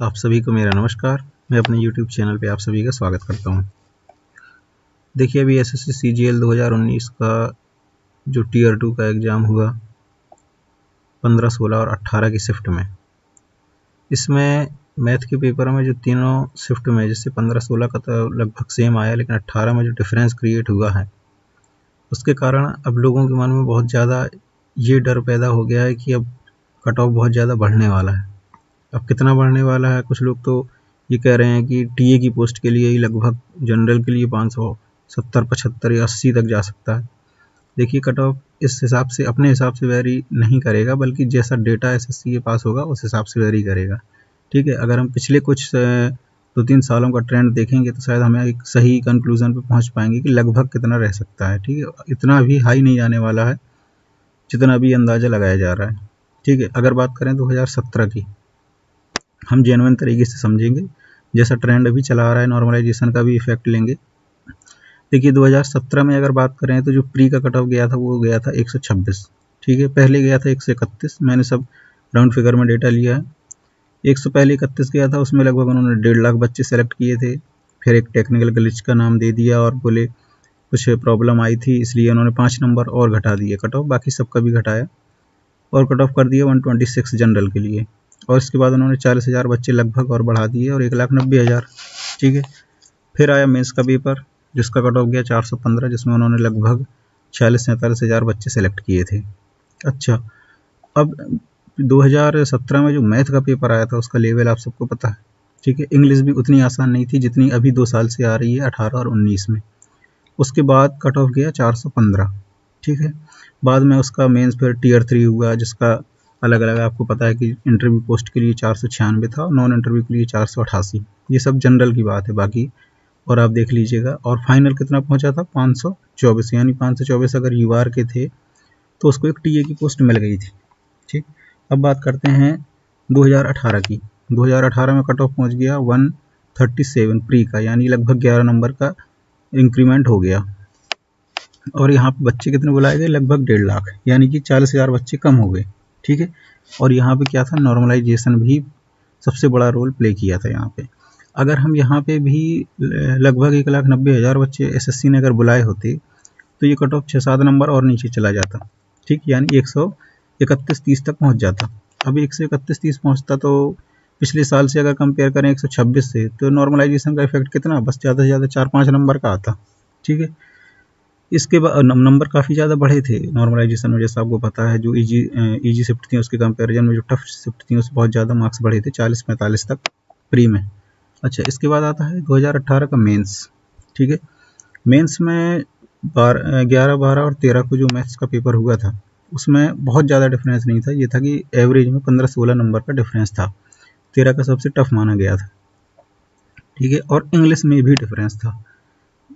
आप सभी को मेरा नमस्कार। मैं अपने YouTube चैनल पे आप सभी का स्वागत करता हूँ। देखिए, अभी एसएससी सीजीएल 2019 का जो टीयर 2 का एग्ज़ाम हुआ 15, 16 और 18 की शिफ्ट में, इसमें मैथ के पेपर में जो तीनों शिफ्ट में, जैसे 15, 16 का तो लगभग सेम आया, लेकिन 18 में जो डिफरेंस क्रिएट हुआ है, उसके कारण अब लोगों के मन में बहुत ज़्यादा ये डर पैदा हो गया है कि अब कट ऑफ बहुत ज़्यादा बढ़ने वाला है। अब कितना बढ़ने वाला है, कुछ लोग तो ये कह रहे हैं कि टीए की पोस्ट के लिए ही लगभग जनरल के लिए 570, 75 या 80 तक जा सकता है। देखिए, कट ऑफ इस हिसाब से अपने हिसाब से वेरी नहीं करेगा, बल्कि जैसा डेटा एसएससी के पास होगा उस हिसाब से वेरी करेगा। ठीक है, अगर हम पिछले कुछ 2-3 सालों का ट्रेंड देखेंगे तो शायद हमें एक सही कंक्लूजन पे पहुंच पाएंगे कि लगभग कितना रह सकता है। ठीक है, इतना भी हाई नहीं जाने वाला है जितना भी अंदाजा लगाया जा रहा है। ठीक है, अगर बात करें 2017 की, हम जेन्युइन तरीके से समझेंगे, जैसा ट्रेंड अभी चला आ रहा है, नॉर्मलाइजेशन का भी इफेक्ट लेंगे। देखिए, 2017 में अगर बात करें तो जो प्री का कट ऑफ गया था वो गया था 126। ठीक है, पहले गया था 131। मैंने सब राउंड फिगर में डेटा लिया है। 100 पहले 31 गया था, उसमें लगभग उन्होंने 1.5 लाख बच्चे सेलेक्ट किए थे। फिर एक टेक्निकल ग्लिच का नाम दे दिया और बोले कुछ प्रॉब्लम आई थी, इसलिए उन्होंने 5 नंबर और घटा दिए कट ऑफ, बाकी सबका भी घटाया और कट ऑफ कर दिया 126 जनरल के लिए। और इसके बाद उन्होंने 40,000 बच्चे लगभग और बढ़ा दिए और 1,90,000। ठीक है, फिर आया मेंस का पेपर, जिसका कट ऑफ गया 415, जिसमें उन्होंने लगभग 46-47,000 बच्चे सेलेक्ट किए थे। अच्छा, अब 2017 में जो मैथ का पेपर आया था उसका लेवल आप सबको पता है। ठीक है, इंग्लिश भी उतनी आसान नहीं थी जितनी अभी 2 साल से आ रही है 18 और 19 में। उसके बाद कट ऑफ गया 415। ठीक है, बाद में उसका मेंस फिर टीयर 3 हुआ, जिसका अलग अलग आपको पता है कि इंटरव्यू पोस्ट के लिए 496 था और नॉन इंटरव्यू के लिए 488। ये सब जनरल की बात है बाकी, और आप देख लीजिएगा। और फाइनल कितना पहुंचा था, 524। यानी 524 अगर यूआर के थे तो उसको एक टीए की पोस्ट मिल गई थी। ठीक, अब बात करते हैं 2018 की। 2018 में कट ऑफ पहुंच गया 137 प्री का, यानी लगभग 11 नंबर का इंक्रीमेंट हो गया। और यहाँ पे बच्चे कितने बुलाए गए, लगभग 1.5 लाख, यानी कि 40,000 बच्चे कम हो गए। ठीक है, और यहाँ पे क्या था, नॉर्मलाइजेशन भी सबसे बड़ा रोल प्ले किया था यहाँ पे। अगर हम यहाँ पे भी लगभग 1,90,000 बच्चे एसएससी ने अगर बुलाए होते तो ये कट ऑफ 6-7 नंबर और नीचे चला जाता। ठीक, यानी 131-30 तक पहुँच जाता। अब 131-30 पहुँचता तो पिछले साल से अगर कंपेयर करें 126 से, तो नॉर्मलाइजेशन का इफेक्ट कितना, बस ज़्यादा से ज़्यादा 4-5 नंबर का आता। ठीक है, इसके बाद नंबर काफ़ी ज़्यादा बढ़े थे नॉर्मलाइजेशन में, जैसा आपको पता है। जो इजी शिफ्ट थी उसके कंपैरिजन में जो टफ शिफ्ट थी उसमें बहुत ज़्यादा मार्क्स बढ़े थे, 40-45 तक प्री में। अच्छा, इसके बाद आता है 2018 का मेंस। ठीक है, मेंस में 11, 12 और 13 को जो मैथ्स का पेपर हुआ था उसमें बहुत ज़्यादा डिफरेंस नहीं था। ये था कि एवरेज में 15-16 नंबर का डिफरेंस था। 13 का सबसे टफ माना गया था। ठीक है, और इंग्लिश में भी डिफरेंस था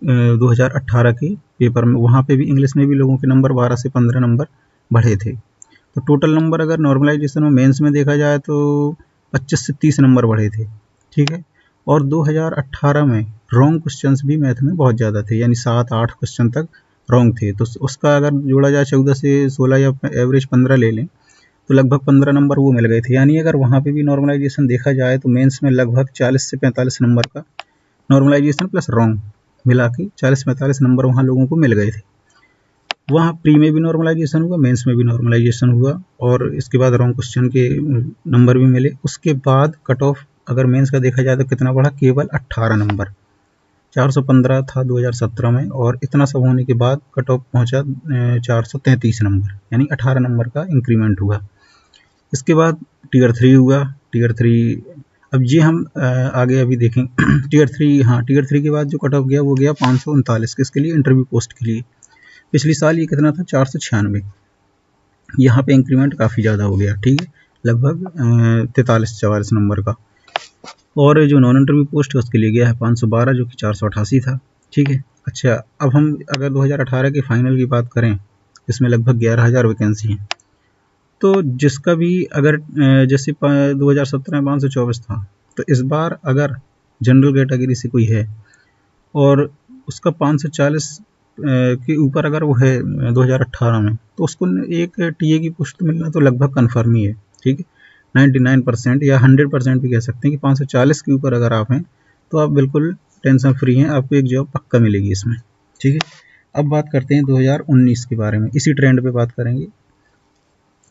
2018 के पेपर में। वहाँ पे भी इंग्लिश में भी लोगों के नंबर 12 से 15 नंबर बढ़े थे। तो टोटल नंबर अगर नॉर्मलाइजेशन में मेंस में देखा जाए तो 25 से 30 नंबर बढ़े थे। ठीक है, और 2018 में रॉन्ग क्वेश्चंस भी मैथ में बहुत ज़्यादा थे, यानी 7-8 क्वेश्चन तक रॉन्ग थे। तो उसका अगर जोड़ा जाए 14 से 16 या एवरेज 15 ले लें तो लगभग 15 नंबर वो मिल गए थे। यानी अगर वहाँ पे भी नॉर्मलाइजेशन देखा जाए तो मेंस में लगभग 40 से 45 नंबर का नॉर्मलाइजेशन प्लस रॉन्ग मिला के 40-45 नंबर वहाँ लोगों को मिल गए थे। वहाँ प्री में भी नॉर्मलाइजेशन हुआ, मेंस में भी नॉर्मलाइजेशन हुआ, और इसके बाद रॉन्ग क्वेश्चन के नंबर भी मिले। उसके बाद कट ऑफ अगर मेंस का देखा जाए तो कितना बढ़ा, केवल 18 नंबर। 415 था 2017 में, और इतना सब होने के बाद कट ऑफ पहुँचा 433 नंबर, यानी 18 नंबर का इंक्रीमेंट हुआ। इसके बाद टीयर 3 हुआ। टीयर 3, अब ये हम आगे अभी देखें। टीयर 3, हाँ, टीयर 3 के बाद जो कट ऑफ गया वो गया 539, किसके लिए, इंटरव्यू पोस्ट के लिए। पिछले साल ये कितना था, 496। यहाँ पे इंक्रीमेंट काफ़ी ज़्यादा हो गया। ठीक है, लगभग 43-44 नंबर का। और जो नॉन इंटरव्यू पोस्ट है उसके लिए गया है 512, जो कि 488 था। ठीक है, अच्छा, अब हम अगर 2018 के फाइनल की बात करें, इसमें लगभग 11,000 वैकेंसी हैं। तो जिसका भी अगर जैसे 2017 में 524 था, तो इस बार अगर जनरल कैटेगरी से कोई है और उसका 540 के ऊपर अगर वो है 2018 में, तो उसको एक टीए की पोस्ट मिलना तो लगभग कन्फर्म ही है। ठीक है, 99% या 100% भी कह सकते हैं कि 540 के ऊपर अगर आप हैं तो आप बिल्कुल टेंशन फ्री हैं, आपको एक जॉब पक्का मिलेगी इसमें। ठीक है, अब बात करते हैं 2019 के बारे में, इसी ट्रेंड पे बात करेंगे।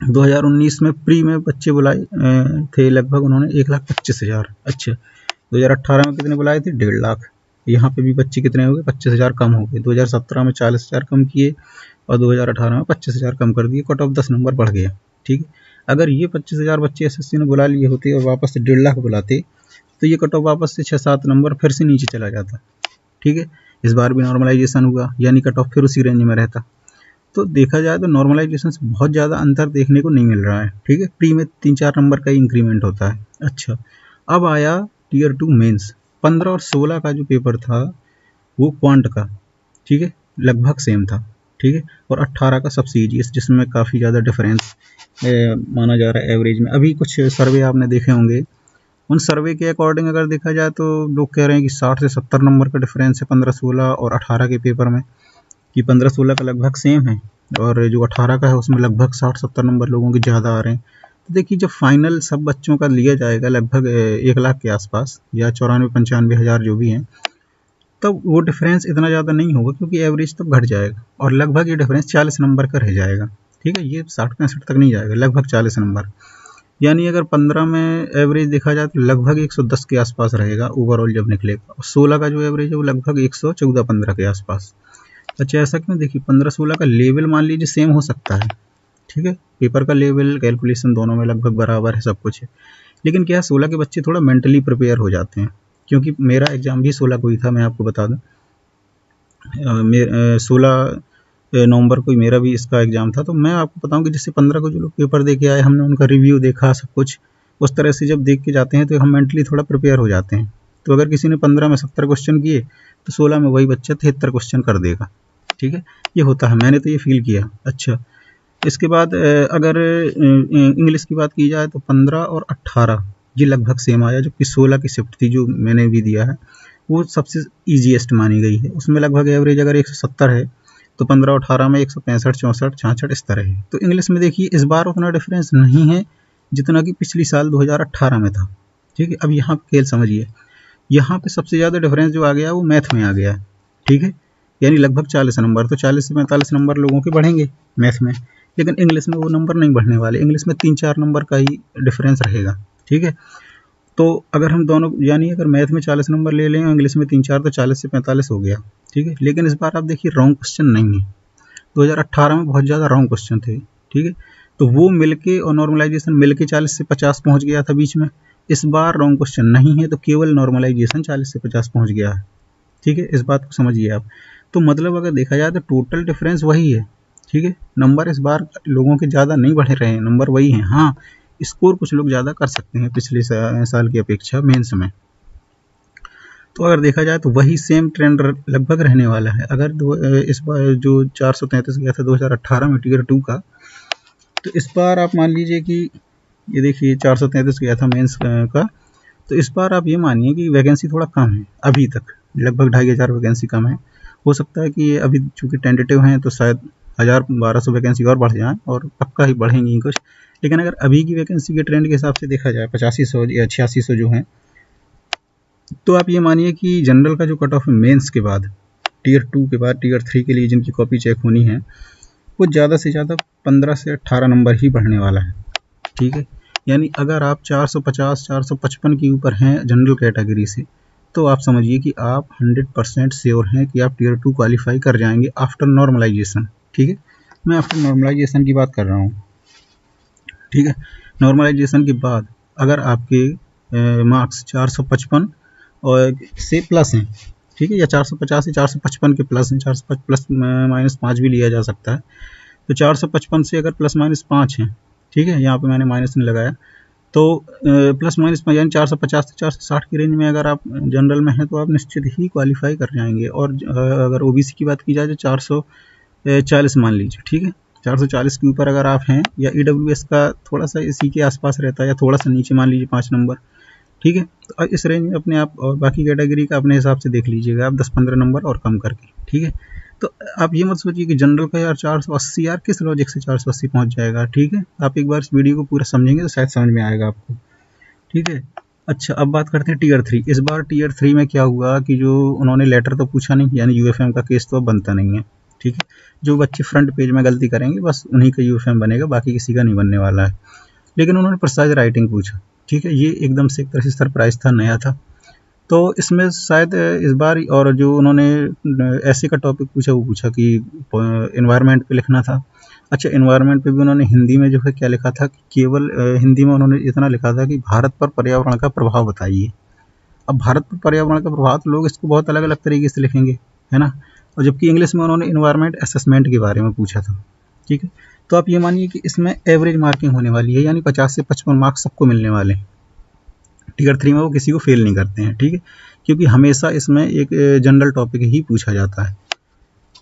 2019 में प्री में बच्चे बुलाए थे लगभग उन्होंने 1,25,000। अच्छा, 2018 में कितने बुलाए थे? 1.5 लाख। यहाँ पे भी बच्चे कितने हो गए? 25,000 कम हो गए। 2017 में 40,000 कम किए और 2018 में 25,000 कम कर दिए, कट ऑफ 10 नंबर बढ़ गया। ठीक है, अगर ये 25,000 बच्चे एसएससी ने बुला लिए होते और वापस से 1.5 लाख बुलाते तो ये कट ऑफ वापस से 6-7 नंबर फिर से नीचे चला जाता। ठीक है, इस बार भी नॉर्मलाइजेशन हुआ, यानी कट ऑफ फिर उसी रेंज में रहता। तो देखा जाए तो नॉर्मलाइजेशन से बहुत ज़्यादा अंतर देखने को नहीं मिल रहा है। ठीक है, प्री में 3-4 नंबर का ही इंक्रीमेंट होता है। अच्छा, अब आया टीयर 2 मेंस। 15 और 16 का जो पेपर था वो क्वांट का, ठीक है, लगभग सेम था। ठीक है, और 18 का सबसे ईजीएस्ट, जिसमें काफ़ी ज़्यादा डिफरेंस माना जा रहा है एवरेज में। अभी कुछ सर्वे आपने देखे होंगे, उन सर्वे के अकॉर्डिंग अगर देखा जाए तो लोग कह रहे हैं कि 60 से 70 नंबर का डिफरेंस है 15-16 और 18 के पेपर में, कि 15-16 का लगभग सेम है और जो 18 का है उसमें लगभग 60-70 नंबर लोगों के ज़्यादा आ रहे हैं। तो देखिए, जब फाइनल सब बच्चों का लिया जाएगा लगभग 1 लाख के आसपास या 94-95 हज़ार जो भी हैं, तब वो डिफरेंस इतना ज़्यादा नहीं होगा, क्योंकि एवरेज तब घट जाएगा और लगभग ये डिफरेंस 40 नंबर का रह जाएगा। ठीक है, ये 60-65 तक नहीं जाएगा, लगभग 40 नंबर। यानी अगर 15 में एवरेज देखा जाए तो लगभग 110 के आसपास रहेगा ओवरऑल जब निकलेगा, और 16 का जो एवरेज है वो लगभग 114-15 के आसपास। अच्छा, ऐसा क्यों? देखिए, 15-16 का लेवल मान लीजिए सेम हो सकता है। ठीक है, पेपर का लेवल कैलकुलेशन दोनों में लगभग बराबर है, सब कुछ है, लेकिन क्या है 16 के बच्चे थोड़ा मेंटली प्रिपेयर हो जाते हैं, क्योंकि मेरा एग्ज़ाम भी 16 को ही था, मैं आपको बता दूं। 16 नवंबर को ही मेरा भी इसका एग्ज़ाम था। तो मैं आपको बताऊं कि जैसे 15 को जो लोग पेपर दे के आए, हमने उनका रिव्यू देखा, सब कुछ उस तरह से जब देख के जाते हैं तो हम मेंटली थोड़ा प्रिपेयर हो जाते हैं। तो अगर किसी ने 15 में 70 क्वेश्चन किए तो 16 में वही बच्चा 73 क्वेश्चन कर देगा। ठीक है, ये होता है, मैंने तो ये फील किया। अच्छा, इसके बाद अगर इंग्लिश की बात की जाए तो 15 और 18 ये लगभग सेम आया, जबकि 16 की शिफ्ट थी जो मैंने भी दिया है वो सबसे ईजीएस्ट मानी गई है। उसमें लगभग एवरेज अगर 170 है तो 15 और 18 में 165, 64, 66 इस तरह है। तो इंग्लिश में देखिए इस बार उतना डिफरेंस नहीं है जितना कि पिछली साल 2018 में था। ठीक है, अब यहाँ खेल समझिए, यहाँ पे सबसे ज़्यादा डिफरेंस जो आ गया वो मैथ में आ गया है। ठीक है, यानी लगभग 40 नंबर, तो 40 से 45 नंबर लोगों के बढ़ेंगे मैथ में, लेकिन इंग्लिश में वो नंबर नहीं बढ़ने वाले। इंग्लिश में 3-4 नंबर का ही डिफरेंस रहेगा। ठीक है, तो अगर हम दोनों, यानी अगर मैथ में 40 नंबर ले लें और इंग्लिश में 3-4, तो 40 से 45 हो गया। ठीक है, लेकिन इस बार आप देखिए रॉन्ग क्वेश्चन नहीं है। 2018 में बहुत ज़्यादा रॉन्ग क्वेश्चन थे। ठीक है, तो वो मिलके और नॉर्मलाइजेशन मिलके 40 से 50 पहुंच गया था बीच में। इस बार रॉन्ग क्वेश्चन नहीं है, तो केवल नॉर्मलाइजेशन 40 से 50 पहुंच गया है। ठीक है, इस बात को समझिए आप। तो मतलब अगर देखा जाए तो टोटल डिफरेंस वही है। ठीक है, नंबर इस बार लोगों के ज़्यादा नहीं बढ़ रहे हैं, नंबर वही हैं। हाँ, स्कोर कुछ लोग ज़्यादा कर सकते हैं पिछले साल की अपेक्षा मेंस में। तो अगर देखा जाए तो वही सेम ट्रेंड लगभग रहने वाला है। अगर इस बार जो 433 गया था 2018 में टीयर 2 का, तो इस बार आप मान लीजिए कि ये देखिए 433 गया था मेंस का, तो इस बार आप ये मानिए कि वैकेंसी थोड़ा कम है, अभी तक लगभग 2,500 वैकेंसी कम है। हो सकता है कि अभी चूँकि टेंटेटिव हैं तो शायद 1,000-1,200 वैकेंसी और बढ़ जाएँ, और पक्का ही बढ़ेंगी कुछ। लेकिन अगर अभी की वैकेंसी के ट्रेंड के हिसाब से देखा जाए 8500 या 8600 जो हैं, तो आप ये मानिए कि जनरल का जो कट ऑफ है मेंस के बाद, टीयर 2 के बाद टीयर 3 के लिए जिनकी कॉपी चेक होनी है, वो ज़्यादा से ज़्यादा 15 से 18 नंबर ही बढ़ने वाला है। ठीक है, यानी अगर आप 450-455 के ऊपर हैं जनरल कैटेगरी से, तो आप समझिए कि आप 100% श्योर हैं कि आप टीयर 2 क्वालिफाई कर जाएंगे आफ्टर नॉर्मलाइजेशन। ठीक है, मैं आफ्टर नॉर्मलाइजेशन की बात कर रहा हूँ। ठीक है, नॉर्मलाइजेशन के बाद अगर आपके मार्क्स 455 और से प्लस हैं, ठीक है, या 450 से 455 के प्लस हैं, 455 प्लस -5 भी लिया जा सकता है, तो 455 से अगर प्लस -5 हैं, ठीक है, यहाँ पे मैंने माइनस नहीं लगाया, तो प्लस माइनस यानी 450 से 460 की रेंज में अगर आप जनरल में हैं तो आप निश्चित ही क्वालिफाई कर जाएंगे। और अगर ओबीसी की बात की जाए तो 440 मान लीजिए। ठीक है, 440 के ऊपर अगर आप हैं, या ईडब्ल्यूएस का थोड़ा सा इसी के आसपास रहता है या थोड़ा सा नीचे मान लीजिए 5 नंबर। ठीक है, तो इस रेंज में अपने आप, और बाकी कैटेगरी का अपने हिसाब से देख लीजिएगा आप 10-15 नंबर और कम करके। ठीक है, तो आप ये मत सोचिए कि जनरल का यार 480, यार किस लॉजिक से 480 पहुंच जाएगा। ठीक है, आप एक बार इस वीडियो को पूरा समझेंगे तो शायद समझ में आएगा आपको। ठीक है, अच्छा अब बात करते हैं टीयर 3। इस बार टीयर 3 में क्या हुआ कि जो उन्होंने लेटर तो पूछा नहीं, यानी यूएफएम का केस तो अब बनता नहीं है। ठीक है, जो बच्चे फ्रंट पेज में गलती करेंगे बस उन्हीं का यूएफएम बनेगा, बाकी किसी का नहीं बनने वाला है। लेकिन उन्होंने प्रिसाइज राइटिंग पूछा। ठीक है, ये एकदम से एक तरह से सरप्राइज था, नया था। तो इसमें शायद इस बार, और जो उन्होंने ऐसे का टॉपिक पूछा, वो पूछा कि एनवायरनमेंट पे लिखना था। अच्छा, एनवायरनमेंट पे भी उन्होंने हिंदी में जो है क्या लिखा था कि केवल हिंदी में उन्होंने इतना लिखा था कि भारत पर पर्यावरण का प्रभाव बताइए। अब भारत पर पर्यावरण का प्रभाव, तो लोग इसको बहुत अलग अलग तरीके से लिखेंगे, है ना। और जबकि इंग्लिश में उन्होंने एनवायरनमेंट असेसमेंट के बारे में पूछा था। ठीक है, तो आप ये मानिए कि इसमें एवरेज मार्किंग होने वाली है, यानी 50 से 55 मार्क्स सबको मिलने वाले हैं। टीयर 3 में वो किसी को फेल नहीं करते हैं। ठीक है, क्योंकि हमेशा इसमें एक जनरल टॉपिक ही पूछा जाता है।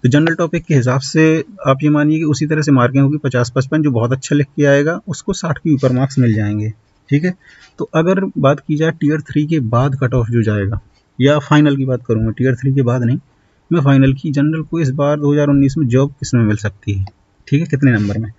तो जनरल टॉपिक के हिसाब से आप ये मानिए कि उसी तरह से मार्किंग होगी 50-55। जो बहुत अच्छा लिख के आएगा उसको 60 के ऊपर मार्क्स मिल जाएंगे। ठीक है, तो अगर बात की जाए टीयर 3 के बाद कट ऑफ जो जाएगा, या फाइनल की बात करूँगा, टीयर 3 के बाद नहीं, मैं फाइनल की, जनरल को इस बार 2019 में जॉब किस में मिल सकती है। ठीक है, कितने नंबर में।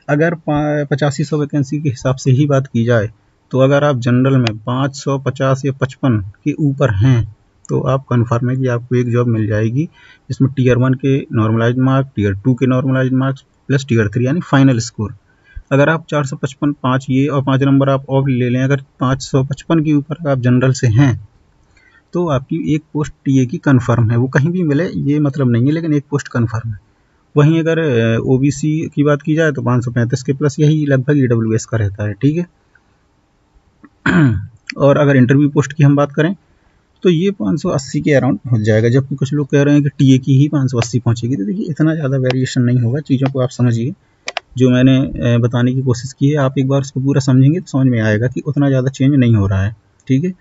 अगर 8500 वैकेंसी के हिसाब से ही बात की जाए, तो अगर आप जनरल में 550 या 55 के ऊपर हैं, तो आप कन्फर्म है कि आपको एक जॉब मिल जाएगी, जिसमें टीयर 1 के नॉर्मलाइज मार्क, टीयर 2 के नॉर्मलाइज मार्क्स प्लस टीयर 3 यानी फाइनल स्कोर। अगर आप 455, 5 ये और 5 नंबर आप और ले लें, अगर 555 के ऊपर आप जनरल से हैं, तो आपकी एक पोस्ट टीए की कन्फर्म है। वो कहीं भी मिले ये मतलब नहीं है, लेकिन एक पोस्ट कन्फर्म है। वहीं अगर ओबीसी की बात की जाए तो 535 के प्लस यही लगभग ईडब्ल्यूएस का रहता है। ठीक है, और अगर इंटरव्यू पोस्ट की हम बात करें तो ये 580 के अराउंड पहुंच जाएगा, जबकि कुछ लोग कह रहे हैं कि टीए की ही 580 पहुंचेगी। तो देखिए इतना ज़्यादा वेरिएशन नहीं होगा, चीज़ों को आप समझिए। जो मैंने बताने की कोशिश की है, आप एक बार उसको पूरा समझेंगे तो समझ में आएगा कि उतना ज़्यादा चेंज नहीं हो रहा है। ठीक है,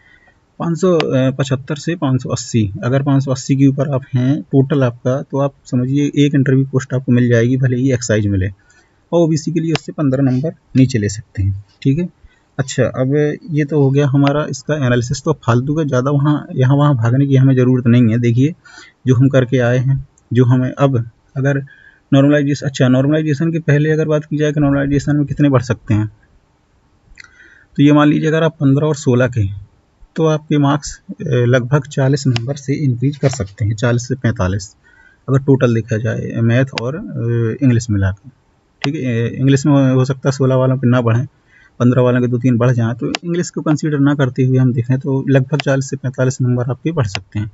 575 से 580, अगर 580 के ऊपर आप हैं टोटल आपका, तो आप समझिए एक इंटरव्यू पोस्ट आपको मिल जाएगी, भले ही एक्साइज मिले। और ओबीसी के लिए उससे 15 नंबर नीचे ले सकते हैं। ठीक है, अच्छा अब ये तो हो गया हमारा इसका एनालिसिस। तो फालतू का ज़्यादा यहाँ वहाँ भागने की हमें ज़रूरत नहीं है। देखिए जो हम करके आए हैं, जो हमें अब अगर नॉर्मलाइजेशन, अच्छा नॉर्मलाइजेशन के पहले अगर बात की जाए कि नॉर्मलाइजेशन में कितने बढ़ सकते हैं, तो ये मान लीजिए अगर आप 15 और 16 के, तो आपके मार्क्स लगभग 40 नंबर से इंक्रीज कर सकते हैं, 40 से 45, अगर टोटल देखा जाए मैथ और इंग्लिश मिलाकर। ठीक है, इंग्लिश में हो सकता है 16 वालों के ना बढ़ें, 15 वालों के 2-3 बढ़ जाएँ, तो इंग्लिश को कंसीडर ना करते हुए हम देखें तो लगभग 40 से 45 नंबर आपके बढ़ सकते हैं।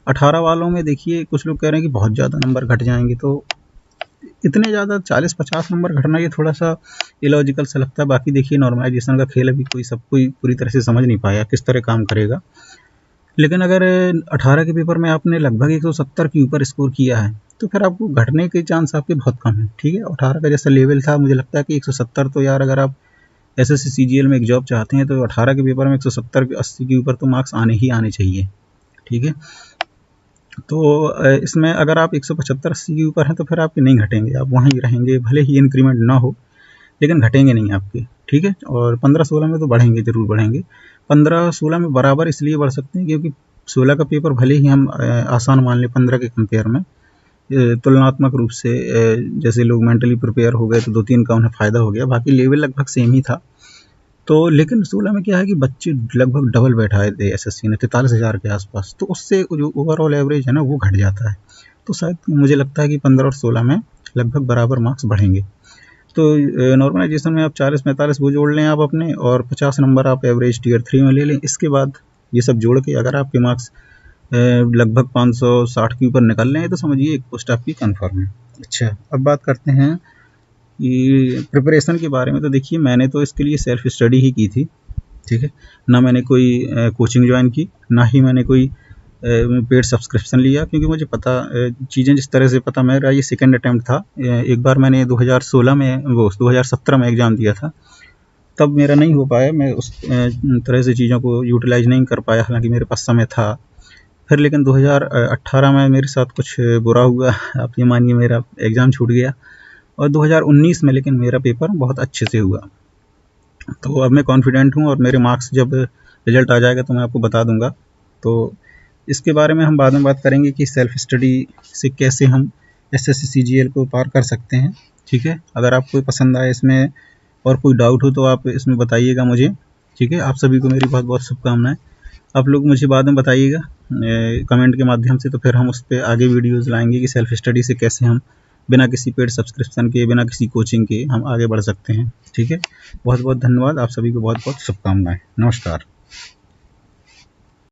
18 वालों में देखिए कुछ लोग कह रहे हैं कि बहुत ज़्यादा नंबर घट जाएंगे, तो इतने ज़्यादा 40-50 नंबर घटना ये थोड़ा सा इलॉजिकल सा लगता है। बाकी देखिए नॉर्मलाइजेशन का खेल अभी कोई पूरी तरह से समझ नहीं पाया किस तरह काम करेगा। लेकिन अगर 18 के पेपर में आपने लगभग 170 के ऊपर स्कोर किया है, तो फिर आपको घटने के चांस आपके बहुत कम है। ठीक है, 18 का जैसा लेवल था, मुझे लगता है कि 170, तो यार अगर आप एसएससी सीजीएल में एक जॉब चाहते हैं तो 18 के पेपर में 170 80 के ऊपर तो मार्क्स आने ही आने चाहिए। ठीक है, तो इसमें अगर आप 175-80 के ऊपर हैं तो फिर आपके नहीं घटेंगे, आप वहीं रहेंगे, भले ही इंक्रीमेंट ना हो, लेकिन घटेंगे नहीं आपके। ठीक है, और 15-16 में तो बढ़ेंगे, जरूर बढ़ेंगे। 15-16 में बराबर इसलिए बढ़ सकते हैं क्योंकि 16 का पेपर भले ही हम आसान मान लें 15 के कंपेयर में, तुलनात्मक रूप से जैसे लोग मेंटली प्रिपेयर हो गए तो 2-3 का उन्हें फ़ायदा हो गया, बाकी लेवल लगभग सेम ही था। तो लेकिन 16 में क्या है कि बच्चे लगभग डबल बैठाए थे एसएससी ने, 43,000 के आसपास, तो उससे जो ओवरऑल एवरेज है ना वो घट जाता है। तो शायद मुझे लगता है कि 15 और 16 में लगभग बराबर मार्क्स बढ़ेंगे। तो नॉर्मलाइजेशन में आप 40-45 वो जोड़ लें आप अपने, और 50 नंबर आप एवरेज टीयर 3 में ले लें। इसके बाद ये सब जोड़ के अगर आपके मार्क्स लगभग 560 के ऊपर निकल रहे हैं, तो समझिए एक पोस्ट आपकी कन्फर्म है। अच्छा, अब बात करते हैं कि प्रिपरेशन के बारे में। तो देखिए मैंने तो इसके लिए सेल्फ स्टडी ही की थी। ठीक है, ना मैंने कोई कोचिंग ज्वाइन की, ना ही मैंने कोई पेड सब्सक्रिप्शन लिया, क्योंकि मुझे पता चीज़ें जिस तरह से पता, मेरा ये सेकंड अटैम्प्ट था। एक बार मैंने 2016 में, वो 2017 में एग्ज़ाम दिया था, तब मेरा नहीं हो पाया, मैं उस तरह से चीज़ों को यूटिलाइज़ नहीं कर पाया, हालांकि मेरे पास समय था। फिर लेकिन 2018 में मेरे साथ कुछ बुरा हुआ, आप ये मानिए मेरा एग्ज़ाम छूट गया, और 2019 में लेकिन मेरा पेपर बहुत अच्छे से हुआ। तो अब मैं कॉन्फिडेंट हूँ, और मेरे मार्क्स जब रिजल्ट आ जाएगा तो मैं आपको बता दूंगा। तो इसके बारे में हम बाद में बात करेंगे कि सेल्फ स्टडी से कैसे हम SSC CGL को पार कर सकते हैं। ठीक है, अगर आपको पसंद आए इसमें और कोई डाउट हो तो आप इसमें बताइएगा मुझे। ठीक है, आप सभी को मेरी बहुत बहुत शुभकामनाएं। आप लोग मुझे बाद में बताइएगा कमेंट के माध्यम से, तो फिर हम उस पर आगे वीडियोज़ लाएंगे कि सेल्फ स्टडी से कैसे हम बिना किसी पेड सब्सक्रिप्शन के, बिना किसी कोचिंग के हम आगे बढ़ सकते हैं। ठीक है, बहुत बहुत धन्यवाद। आप सभी को बहुत बहुत शुभकामनाएं। नमस्कार।